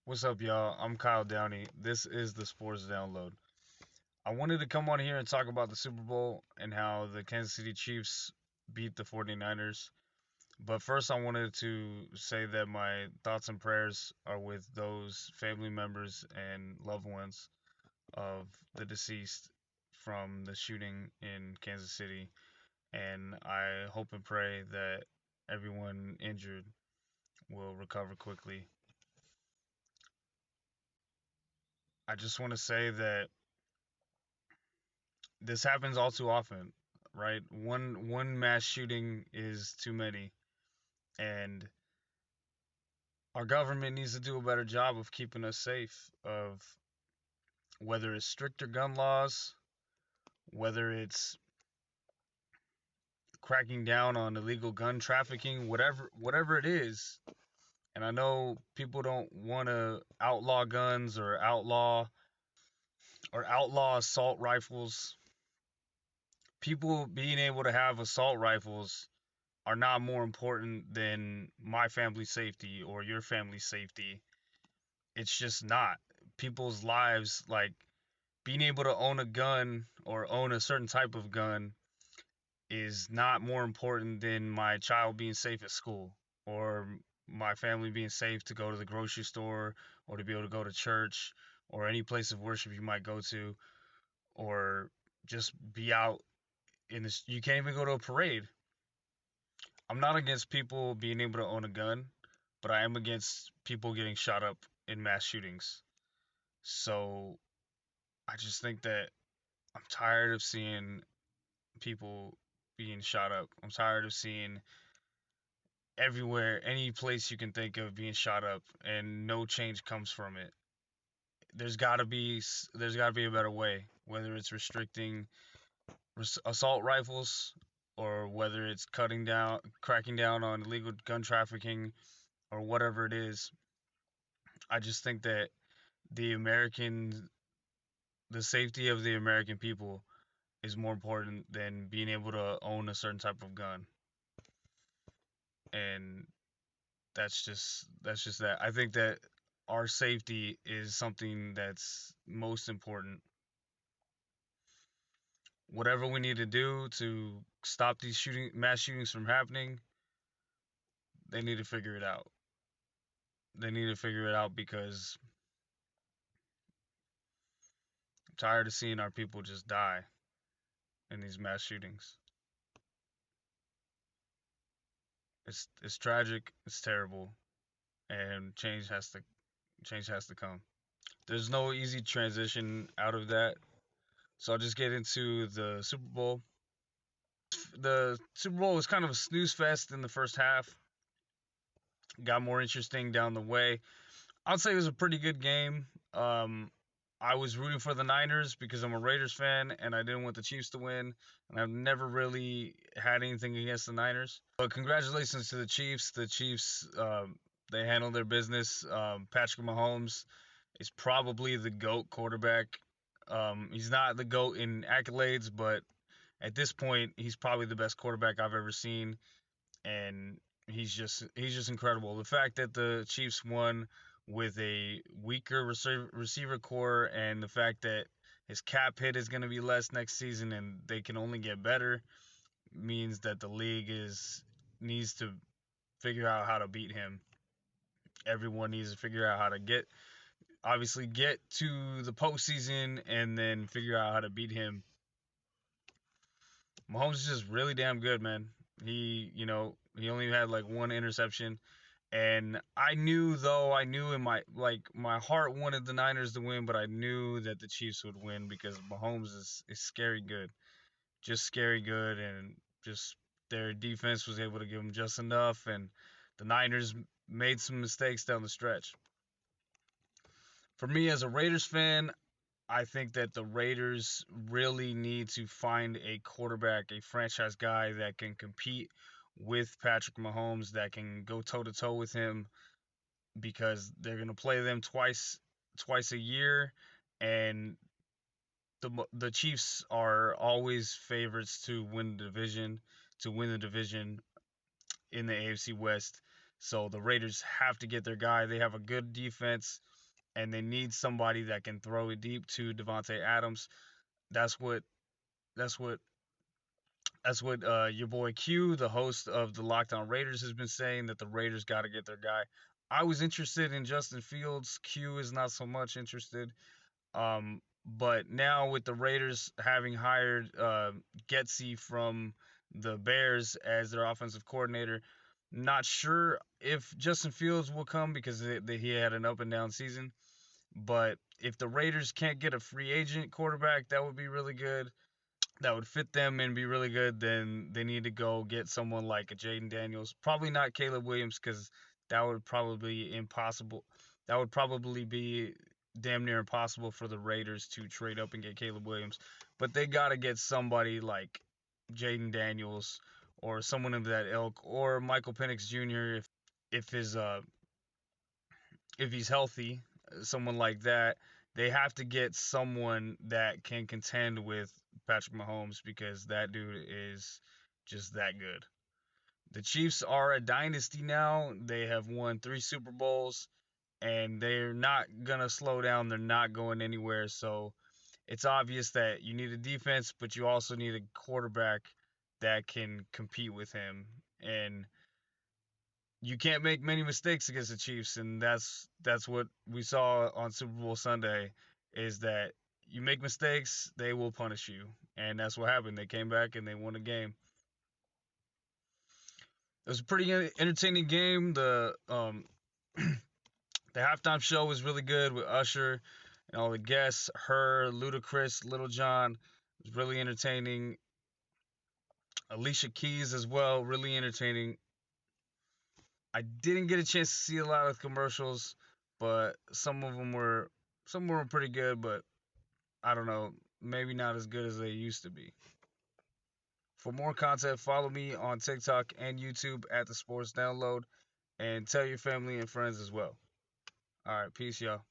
What's up, y'all? I'm Kyle Downey. This is the Sports Download. I wanted to come on here and talk about the Super Bowl and how the Kansas City Chiefs beat the 49ers. But first, I wanted to say that my thoughts and prayers are with those family members and loved ones of the deceased from the shooting in Kansas City. And I hope and pray that everyone injured will recover quickly. I just want to say that this happens all too often, right? One mass shooting is too many, and our government needs to do a better job of keeping us safe. Of whether it's stricter gun laws, whether it's cracking down on illegal gun trafficking, whatever it is. And I know people don't want to outlaw guns or outlaw assault rifles. People being able to have assault rifles are not more important than my family's safety or your family's safety. It's just not. People's lives, like being able to own a gun or own a certain type of gun, is not more important than my child being safe at school or my family being safe to go to the grocery store or to be able to go to church or any place of worship you might go to or just be out in this. You can't even go to a parade. I'm not against people being able to own a gun, but I am against people getting shot up in mass shootings. So I just think that I'm tired of seeing people being shot up. I'm tired of seeing everywhere, any place you can think of being shot up, and no change comes from it. There's got to be a better way, whether it's restricting assault rifles or whether it's cracking down on illegal gun trafficking or whatever it is. I just think that the American the safety of the American people is more important than being able to own a certain type of gun. And that's just that. I think that our safety is something that's most important. Whatever we need to do to stop these mass shootings from happening, they need to figure it out. They need to figure it out because I'm tired of seeing our people just die in these mass shootings. It's tragic, it's terrible, and change has to come. There's no easy transition out of that. So I'll just get into the Super Bowl. The Super Bowl was kind of a snooze fest in the first half. Got more interesting down the way. I'd say it was a pretty good game. I was rooting for the Niners because I'm a Raiders fan and I didn't want the Chiefs to win. And I've never really had anything against the Niners. But congratulations to the Chiefs. The Chiefs, they handled their business. Patrick Mahomes is probably the GOAT quarterback. He's not the GOAT in accolades, but at this point, he's probably the best quarterback I've ever seen, and he's just incredible. The fact that the Chiefs won with a weaker receiver core, and the fact that his cap hit is going to be less next season, and they can only get better, means that the league is needs to figure out how to beat him. Everyone needs to figure out how to get to the postseason and then figure out how to beat him. Mahomes is just really damn good, man. He only had like one interception, and I knew in my heart wanted the Niners to win, but I knew that the Chiefs would win because Mahomes is scary good, just scary good, and just their defense was able to give them just enough, and the Niners made some mistakes down the stretch. For me as a Raiders fan, I think that the Raiders really need to find a quarterback, a franchise guy that can compete with Patrick Mahomes, that can go toe to toe with him, because they're gonna play them twice a year, and the Chiefs are always favorites to win the division in the AFC West. So the Raiders have to get their guy. They have a good defense, and they need somebody that can throw it deep to Davante Adams. That's what that's what that's what your boy Q, the host of the Lockdown Raiders, has been saying, that the Raiders got to get their guy. I was interested in Justin Fields. Q is not so much interested. But now with the Raiders having hired Getsy from the Bears as their offensive coordinator, not sure if Justin Fields will come because he had an up and down season. But if the Raiders can't get a free agent quarterback, that would be really good. That would fit them and be really good. Then they need to go get someone like a Jaden Daniels. Probably not Caleb Williams because that would probably be impossible. That would probably be damn near impossible for the Raiders to trade up and get Caleb Williams. But they got to get somebody like Jaden Daniels or someone of that ilk, or Michael Penix Jr. if his if he's healthy, someone like that. They have to get someone that can contend with Patrick Mahomes because that dude is just that good. The Chiefs are a dynasty now. They have won 3 Super Bowls, and they're not gonna slow down. They're not going anywhere. So it's obvious that you need a defense, but you also need a quarterback that can compete with him. And you can't make many mistakes against the Chiefs, and that's what we saw on Super Bowl Sunday, is that you make mistakes, they will punish you, and that's what happened. They came back and they won the game. It was a pretty entertaining game. The halftime show was really good with Usher and all the guests, her, Ludacris, Little John. It was really entertaining. Alicia Keys as well, really entertaining. I didn't get a chance to see a lot of commercials, but some were pretty good, but I don't know, maybe not as good as they used to be. For more content, follow me on TikTok and YouTube at the Sports Download, and tell your family and friends as well. All right, peace, y'all.